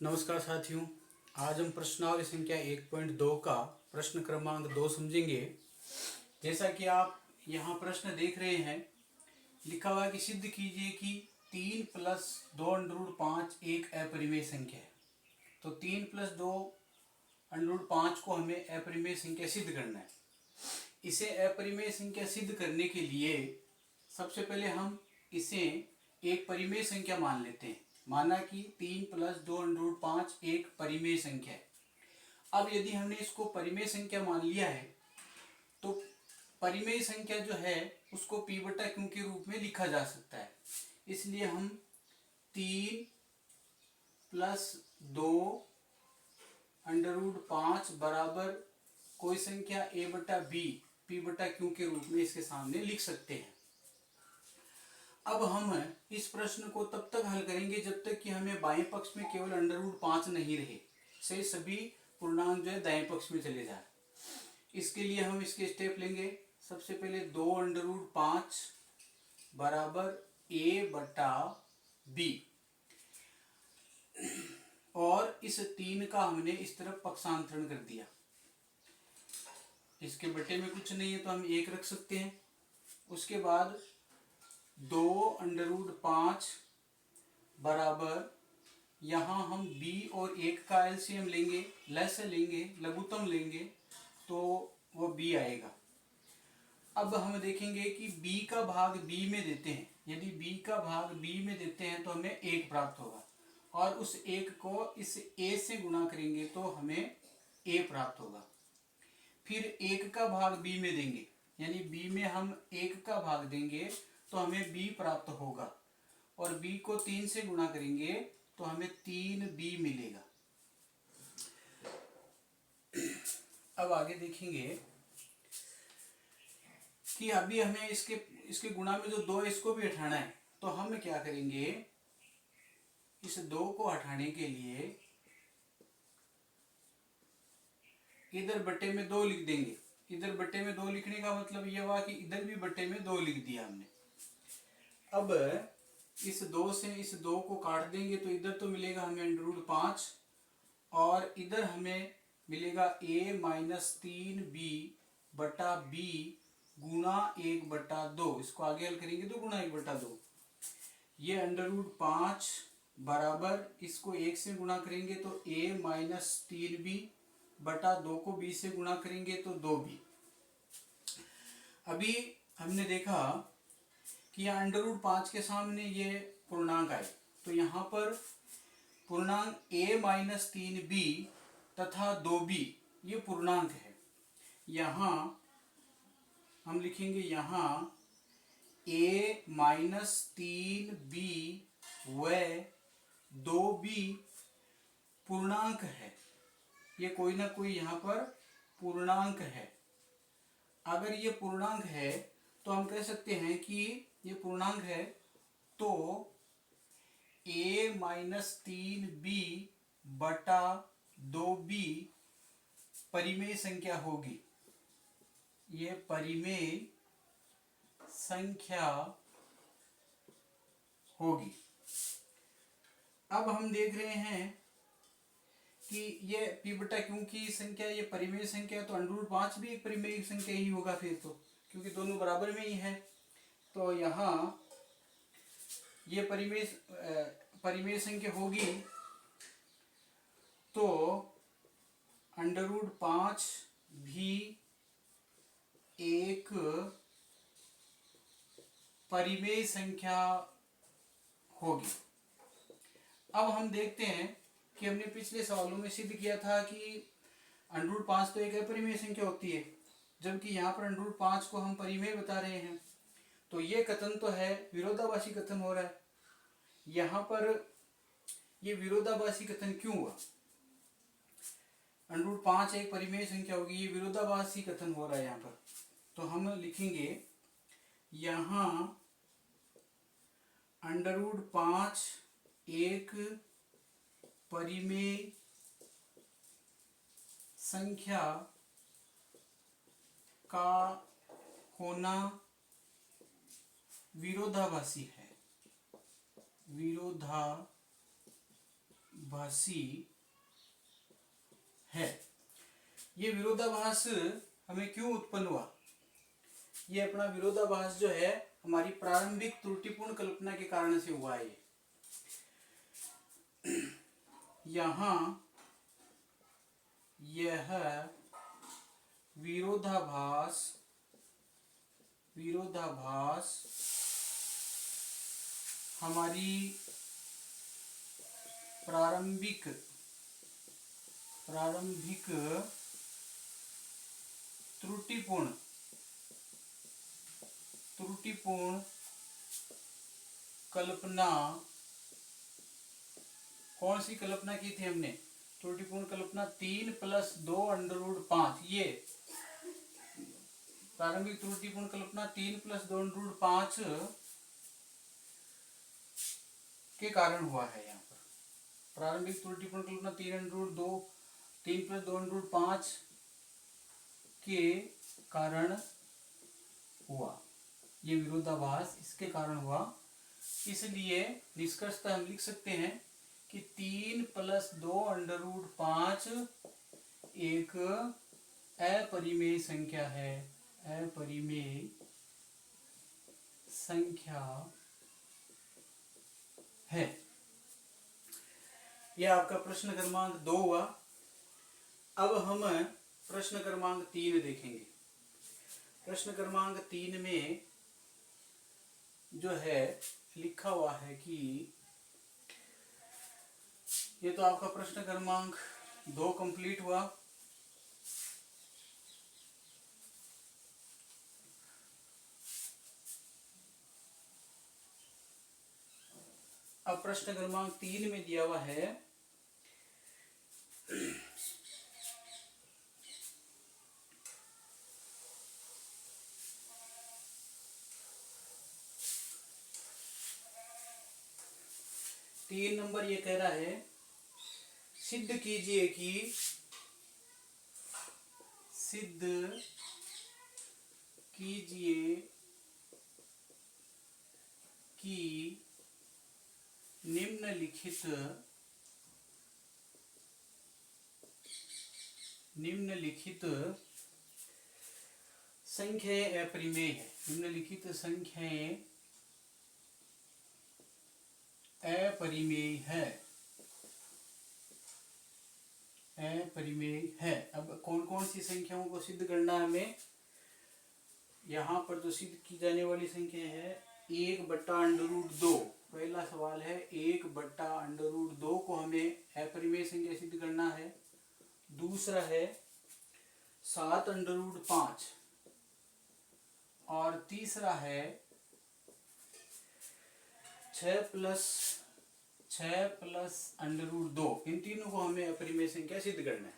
नमस्कार साथियों। आज हम प्रश्नावली संख्या 1.2 का प्रश्न क्रमांक 2 समझेंगे। जैसा कि आप यहाँ प्रश्न देख रहे हैं, लिखा हुआ है कि सिद्ध कीजिए कि 3 प्लस 2√5 एक अपरिमेय संख्या है। तो 3 प्लस 2√5 को हमें अपरिमेय संख्या सिद्ध करना है। इसे अपरिमेय संख्या सिद्ध करने के लिए सबसे पहले हम इसे एक परिमेय संख्या मान लेते हैं। माना कि 3 प्लस 2√5 एक परिमेय संख्या है। अब यदि हमने इसको परिमेय संख्या मान लिया है तो परिमेय संख्या जो है उसको p बटा q के रूप में लिखा जा सकता है। इसलिए हम 3 प्लस 2√5 बराबर कोई संख्या a बटा b p बटा q के रूप में इसके सामने लिख सकते हैं। अब हम इस प्रश्न को तब तक हल करेंगे जब तक कि हमें बाएं पक्ष में केवल √5 नहीं रहे, से सभी पूर्णांक जो है दाएं पक्ष में चले जाए। इसके लिए हम इसके स्टेप लेंगे। सबसे पहले 2√5 बराबर a बटा b, और इस 3 का हमने इस तरफ पक्षांतरण कर दिया। इसके बटे में कुछ नहीं है तो हम 1 रख सकते हैं। उसके बाद 2√5 बराबर यहाँ हम b और 1 का एलसीएम लेंगे, लघुत्तम लेंगे तो वो b आएगा। अब हम देखेंगे कि b का भाग b में देते हैं। यदि b का भाग b में देते हैं तो हमें 1 प्राप्त होगा, और उस 1 को इस a से गुणा करेंगे तो हमें a प्राप्त होगा। फिर 1 का भाग b में देंगे, यानी b में हम 1 का भाग देंगे तो हमें b प्राप्त होगा, और b को 3 से गुणा करेंगे तो हमें 3b मिलेगा। अब आगे देखेंगे कि अभी हमें इसके गुणा में जो 2 है इसको भी हटाना है। तो हम क्या करेंगे, इस 2 को हटाने के लिए इधर बट्टे में 2 लिख देंगे। इधर बट्टे में 2 लिखने का मतलब यह हुआ कि इधर भी बट्टे में 2 लिख दिया हमने। अब इस 2 से इस 2 को काट देंगे तो इधर तो मिलेगा हमें √5, और इधर हमें मिलेगा a माइनस 3b बटा b गुणा 1/2। इसको आगे हल करेंगे तो गुणा 1/2। ये √5 बराबर, इसको 1 से गुणा करेंगे तो a माइनस 3b बटा 2 को b से गुणा करेंगे तो 2b। अभी हमने देखा कि यहाँ √5 के सामने ये पूर्णांक आए, तो यहाँ पर पूर्णांक a माइनस 3b तथा 2b ये पूर्णांक है। यहाँ हम लिखेंगे, यहाँ a माइनस 3b व 2b पूर्णांक है। ये कोई ना कोई यहाँ पर पूर्णांक है। अगर ये पूर्णांक है तो हम कह सकते हैं कि ये पूर्णांक है, तो a माइनस 3b बटा 2b परिमेय संख्या होगी। ये परिमेय संख्या होगी। अब हम देख रहे हैं कि ये p बटा q की संख्या ये परिमेय संख्या है, तो √5 भी एक परिमेय संख्या ही होगा फिर तो, क्योंकि दोनों बराबर में ही है। तो यहाँ ये परिमेय संख्या होगी, तो √5 भी एक परिमेय संख्या होगी। अब हम देखते हैं कि हमने पिछले सवालों में सिद्ध किया था कि √5 तो एक अपरिमेय संख्या होती है, जबकि यहाँ पर √5 को हम परिमेय बता रहे हैं। तो ये कथन तो है विरोधाभासी कथन हो रहा है। यहाँ पर ये विरोधाभासी कथन क्यों हुआ? √5 एक परिमेय संख्या होगी, ये विरोधाभासी कथन हो रहा है यहाँ पर। तो हम लिखेंगे, यहाँ √5 एक परिमेय संख्या का होना विरोधाभासी है। विरोधाभासी विरोधाभासी है। ये विरोधाभास हमें क्यों उत्पन्न हुआ? ये अपना विरोधाभास जो है हमारी प्रारंभिक त्रुटिपूर्ण कल्पना के कारण से हुआ है। यहाँ यह विरोधाभास हमारी प्रारंभिक त्रुटिपूर्ण कल्पना, कौन सी कल्पना की थी हमने? त्रुटिपूर्ण कल्पना 3 + 2 √5। ये प्रारंभिक त्रुटिपूर्ण कल्पना 3 + 2 √5 के कारण हुआ है। यहाँ पर प्रारंभिक त्रुटिपूर्ण कल्पना 3 + 2 √5 के कारण हुआ। ये विरोधाभास इसके कारण हुआ। इसलिए निष्कर्षतः हम लिख सकते हैं कि 3 + 2 √5 एक अपरिमेय संख्या है। अपरिमेय संख्या है। यह आपका प्रश्न क्रमांक 2 हुआ। अब हम प्रश्न क्रमांक 3 देखेंगे। प्रश्न क्रमांक 3 में जो है लिखा हुआ है कि ये तो आपका प्रश्न क्रमांक 2 कंप्लीट हुआ। अब प्रश्न क्रमांक 3 में दिया हुआ है तीन नंबर। ये कह रहा है सिद्ध कीजिए कि निम्नलिखित संख्याएं अपरिमेय है। निम्नलिखित संख्याएं अपरिमेय है। अब कौन कौन सी संख्याओं को सिद्ध करना है हमें? यहाँ पर जो सिद्ध की जाने वाली संख्या है 1/√2। पहला सवाल है 1/√2 को हमें अपरिमेय संख्या सिद्ध करना है। दूसरा है 7/5 और तीसरा है 6 + √2। इन तीनों को हमें अपरिमेय संख्या सिद्ध करना है।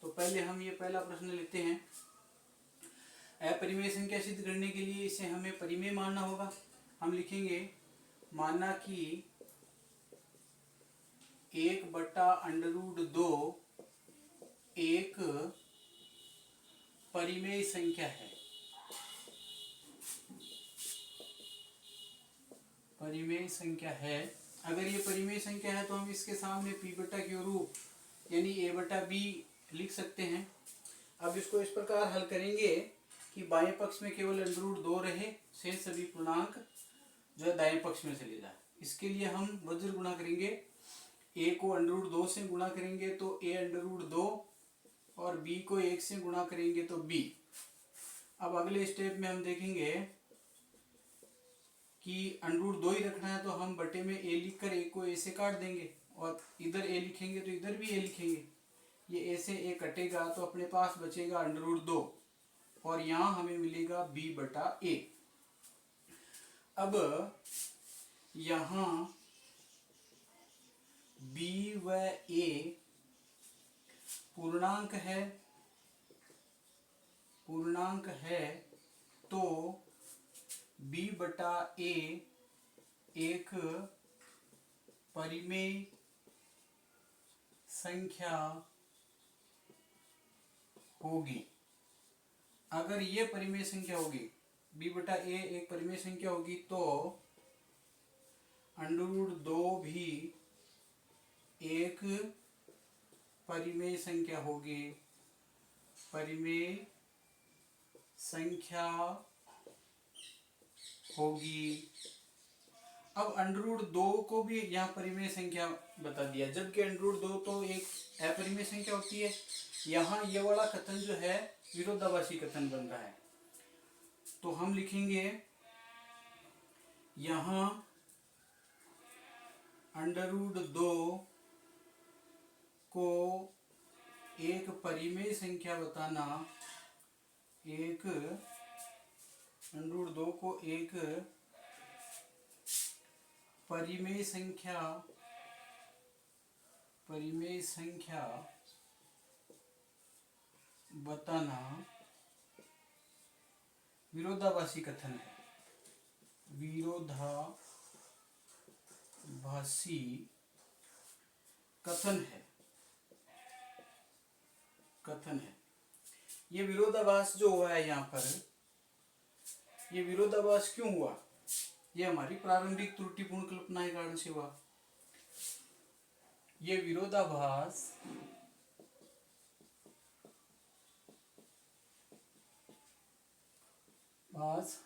तो पहले हम ये पहला प्रश्न लेते हैं। अपरिमेय संख्या सिद्ध करने के लिए इसे हमें परिमेय मानना होगा। हम लिखेंगे माना कि 1/√2 एक परिमेय संख्या है। परिमेय संख्या है। अगर ये परिमेय संख्या है तो हम इसके सामने p बटा के रूप यानी a/b लिख सकते हैं। अब इसको इस प्रकार हल करेंगे कि बाएं पक्ष में केवल √2 रहे, शेष सभी पूर्णांक जो है दाएं पक्ष में चले जाए। इसके लिए हम वज्र गुणा करेंगे। a को √2 से गुणा करेंगे तो a√2 और b को 1 से गुणा करेंगे तो b। अब अगले स्टेप में हम देखेंगे कि √2 ही रखना है तो हम बटे में a लिखकर a को a से काट देंगे और इधर a लिखेंगे तो इधर भी a लिखेंगे। ये a से a कटेगा तो अपने पास बचेगा √2 और यहाँ हमें मिलेगा b/a। अब यहाँ b व a पूर्णांक है तो b/a एक परिमेय संख्या होगी। अगर ये परिमेय संख्या होगी, b/a एक परिमेय संख्या होगी तो √2 भी एक परिमेय संख्या होगी, परिमेय संख्या होगी। अब √2 को भी यहाँ परिमेय संख्या बता दिया, जबकि √2 तो एक अपरिमेय संख्या होती है। यहाँ ये वाला कथन जो है विरोधाभासी कथन बन रहा है। तो हम लिखेंगे यहाँ √2 को एक परिमेय संख्या बताना, एक √2 को एक परिमेय संख्या बताना विरोधाभासी कथन है, विरोधाभासी कथन है। ये विरोधाभास जो हुआ है यहाँ पर, ये विरोधाभास क्यों हुआ? ये हमारी प्रारंभिक त्रुटिपूर्ण कल्पना के कारण से हुआ। ये विरोधाभास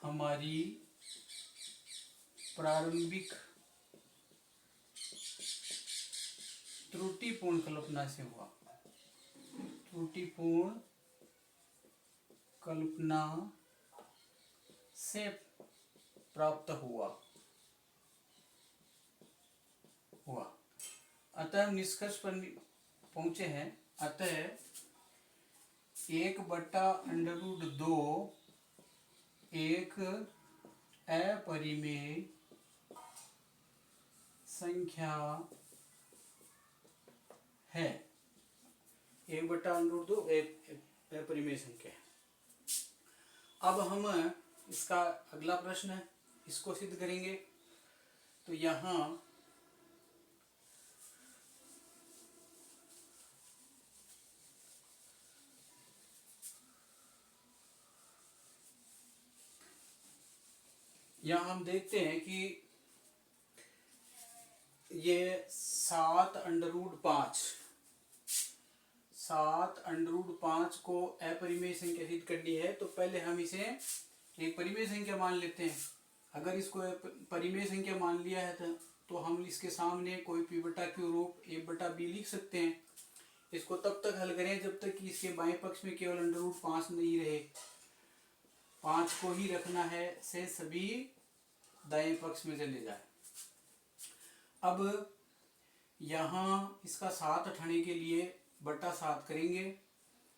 हमारी प्रारंभिक त्रुटिपूर्ण कल्पना से हुआ, त्रुटिपूर्ण कल्पना से प्राप्त हुआ। अतः हम निष्कर्ष पर पहुंचे हैं। अतः 1/√2 एक अपरिमेय संख्या है। 1/√2 एक अपरिमेय संख्या है। अब हम इसका अगला प्रश्न है, इसको सिद्ध करेंगे। तो यहाँ हम देखते हैं कि ये 7√5 को अपरिमेय संख्या सिद्ध करनी है। तो पहले हम इसे एक परिमेय संख्या मान लेते हैं। अगर इसको परिमेय संख्या मान लिया है तो हम इसके सामने कोई p बटा q रूप a/b लिख सकते हैं। इसको तब तक हल करें जब तक कि इसके बाएं पक्ष में केवल √5 नहीं रहे। 5 को ही रखना है, से सभी दाएं पक्ष में चले जाए। अब यहाँ इसका 7 उठाने के लिए बटा 7 करेंगे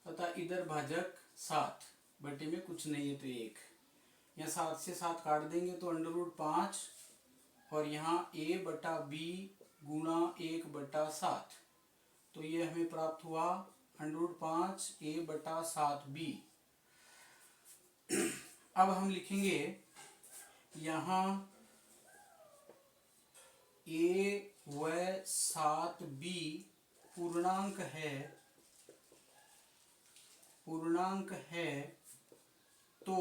तथा इधर भाजक 7, बटे में कुछ नहीं है तो 1। यहाँ 7 से 7 काट देंगे तो √5 और यहाँ a/b गुणा 1/7, तो ये हमें प्राप्त हुआ √5 a/7b। अब हम लिखेंगे यहाँ a व 7b पूर्णांक है, तो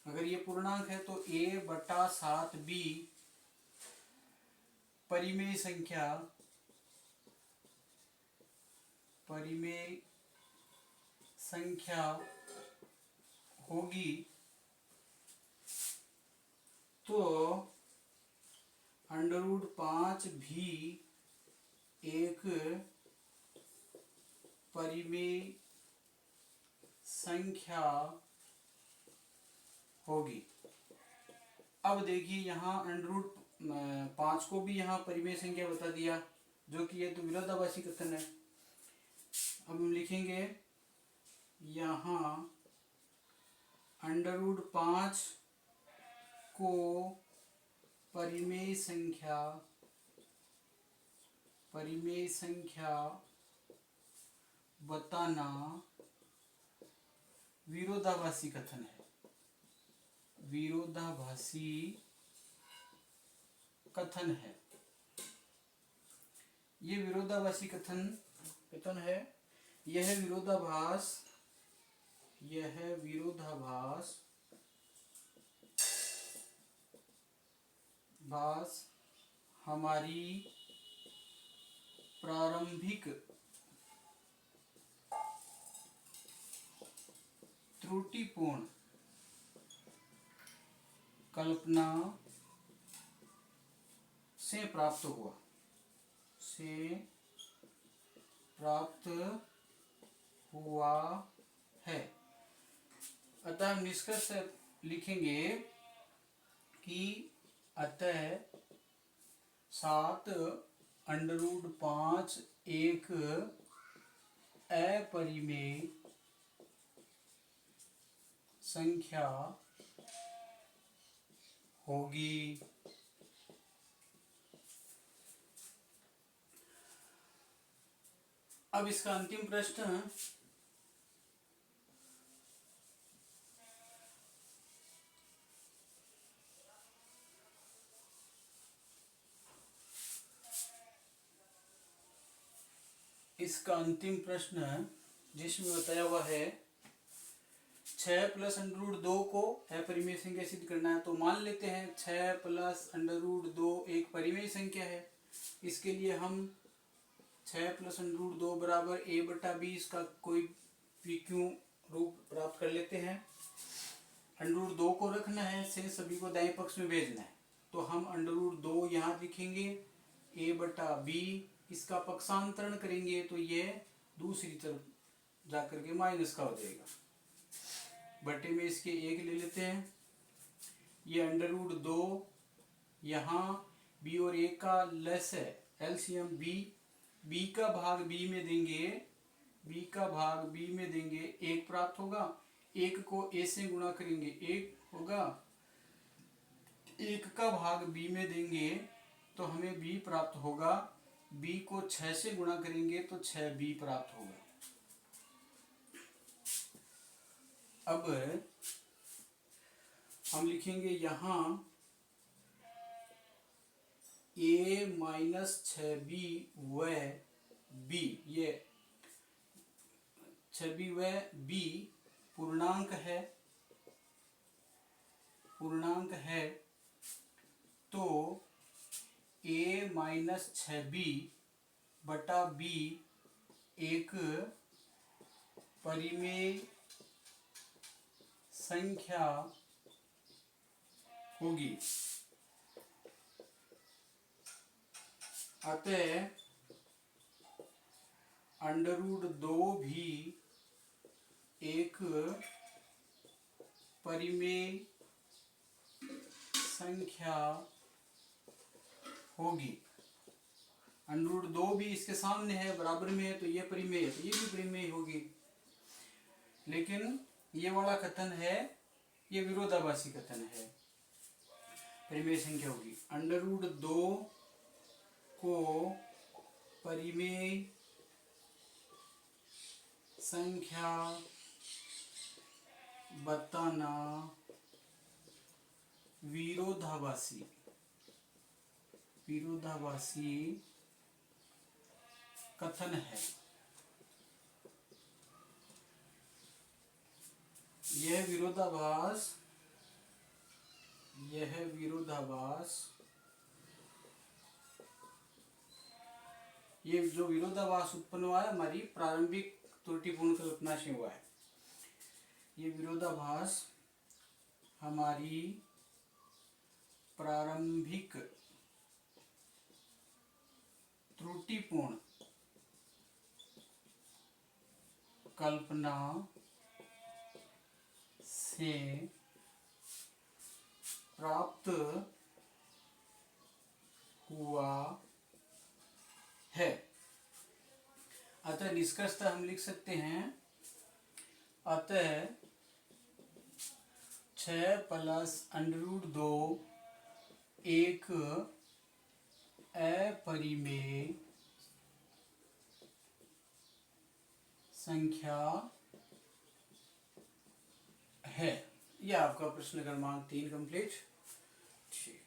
अगर ये पूर्णांक है तो a/7b परिमेय संख्या होगी। तो √5 भी एक परिमेय संख्या होगी। अब देखिए यहाँ √5 को भी यहाँ परिमेय संख्या बता दिया, जो कि ये तो विरोधाभासी कथन है। अब हम लिखेंगे यहाँ √5 को परिमेय संख्या बताना विरोधाभासी कथन है, विरोधाभासी कथन है। ये विरोधाभासी कथन है। यह विरोधाभास हमारी प्रारंभिक त्रुटिपूर्ण कल्पना से प्राप्त हुआ है। अतः हम निष्कर्ष लिखेंगे कि अतः 7√5 एक अपरिमेय संख्या होगी। अब इसका अंतिम प्रश्न, जिसमें बताया हुआ है 6 + √2 को अपरिमेय संख्या सिद्ध करना है। तो मान लेते हैं 6 + √2 एक परिमेय संख्या है। इसके लिए हम 6 + √2 बराबर a/b इसका कोई PQ रूप प्राप्त कर लेते हैं। √2 को रखना है, से सभी को दाएं पक्ष में भेजना है। तो हम √2 यहाँ लिखेंगे, a/b इसका पक्षांतरण करेंगे तो ये दूसरी तरफ जाकर के माइनस का हो जाएगा। बटे में इसके 1 ले लेते हैं। ये √2 यहाँ b और a का लेस है, एलसीएम b का भाग b में देंगे 1 प्राप्त होगा। 1 को a से गुणा करेंगे 1 होगा। 1 का भाग b में देंगे तो हमें b प्राप्त होगा। b को 6 से गुणा करेंगे तो 6b प्राप्त होगा। अब हम लिखेंगे यहाँ a - 6b व b, ये 6b व b पूर्णांक है। तो a - 6b बटा b एक परिमेय संख्या होगी। अतः √2 भी एक परिमेय संख्या होगी। √2 भी इसके सामने है, बराबर में है, तो ये परिमेय है, तो ये भी परिमेय होगी। लेकिन ये वाला कथन है, ये विरोधाभासी कथन है, परिमेय संख्या होगी। √2 को परिमेय संख्या बताना विरोधाभासी कथन है। यह जो विरोधाभास उत्पन्न हुआ है हमारी प्रारंभिक त्रुटिपूर्ण कल्पना से हुआ है। ये विरोधाभास हमारी प्रारंभिक त्रुटिपूर्ण कल्पना से प्राप्त हुआ है। अतः निष्कर्षतः हम लिख सकते हैं, अतः 6 + √2 एक अपरिमेय संख्या है। यह आपका प्रश्न क्रमांक 3 कंप्लीट। ठीक।